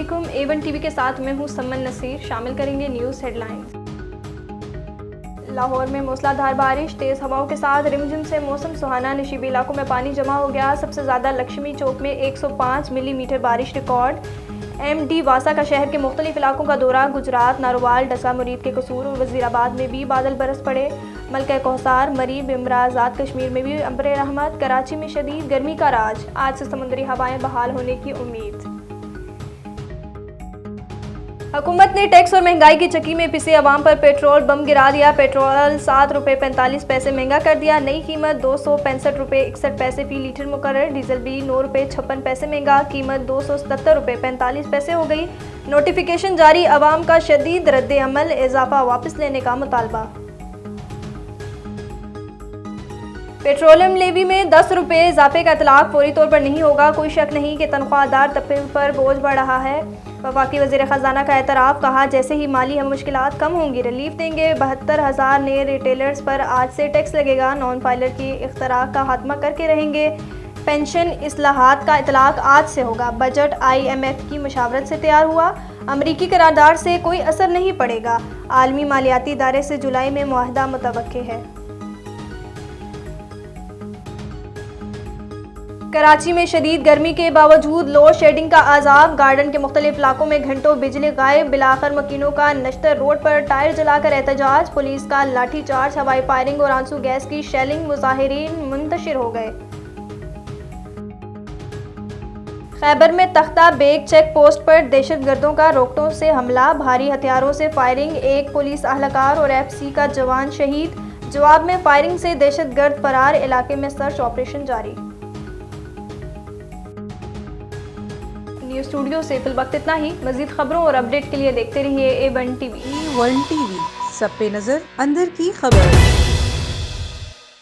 अस्सलामुअलैकुम। A1 TV के साथ मैं हूं सम्मन नसीर। शामिल करेंगे न्यूज़ हेडलाइंस। लाहौर में मूसलाधार बारिश, तेज़ हवाओं के साथ रिमझिम से मौसम सुहाना। नशीबी इलाकों में पानी जमा हो गया। सबसे ज़्यादा लक्ष्मी चौक में 105 मिलीमीटर बारिश रिकॉर्ड। MD वासा का शहर के मुख्तलिफ इलाकों का दौरा। गुजरात, नारोवाल, डसा, मुरीद के कसूर और वज़ीराबाद में भी बादल बरस पड़े। मलका कौसार, मरीब, इमरा, आज़ाद कश्मीर में भी अम्बर रहमत। कराची में शदीद गर्मी का राज, आज से समुद्री हवाएं बहाल होने की उम्मीद। हुकूमत ने टैक्स और महंगाई की चक्की में पिसे अवाम पर पेट्रोल बम गिरा दिया। पेट्रोल 7 रुपये 45 पैसे महंगा कर दिया। नई कीमत 265 रुपये 61 पैसे फी लीटर मुकर्रर। डीजल भी 9 रुपये 56 पैसे महंगा, कीमत 277 रुपये 45 पैसे हो गई। नोटिफिकेशन जारी, अवाम का शदीद रद्द अमल, इजाफा वापस लेने का मुतालबा। पेट्रोलियम लेवी में 10 रुपये इजाफे का इतलाक फौरी तौर पर नहीं होगा। कोई शक नहीं कि तनख्वाहदार तबके पर बोझ बढ़ रहा है। वफाकी वज़ीर ख़जाना का एतराफ़, कहा जैसे ही माली मुश्किलात कम होंगी रिलीफ देंगे। 72,000 नए रिटेलर्स पर आज से टैक्स लगेगा। नॉन फाइलर की इख्तराक का खात्मा करके रहेंगे। पेंशन इस्लाहात का इतलाक आज से होगा। बजट IMF की मशावरत से तैयार हुआ। अमरीकी करारदाद से कोई असर नहीं पड़ेगा। आलमी मालियाती इदारे से जुलाई में मुआहदा मुतवक्के है। कराची में शदीद गर्मी के बावजूद लोड शेडिंग का आज़ाब। गार्डन के मुख्तलिफ इलाकों में घंटों बिजली गायब। बिलाखर मकीनों का नश्तर रोड पर टायर जलाकर एहतजाज। पुलिस का लाठी चार्ज, हवाई फायरिंग और आंसू गैस की शेलिंग। मुजाहिरीन मुंतशिर हो गए। खैबर में तख्ता बेग चेक पोस्ट पर दहशतगर्दों का रोकटों से हमला, भारी हथियारों से फायरिंग। एक पुलिस अहलकार और FC का जवान शहीद। जवाब में फायरिंग से दहशतगर्द फरार। इलाके में सर्च ऑपरेशन जारी। न्यूज़ स्टूडियो से फिल वक्त इतना ही। मज़ीद खबरों और अपडेट के लिए देखते रहिए A1 टीवी। A1 टीवी, सब पे नजर, अंदर की खबर।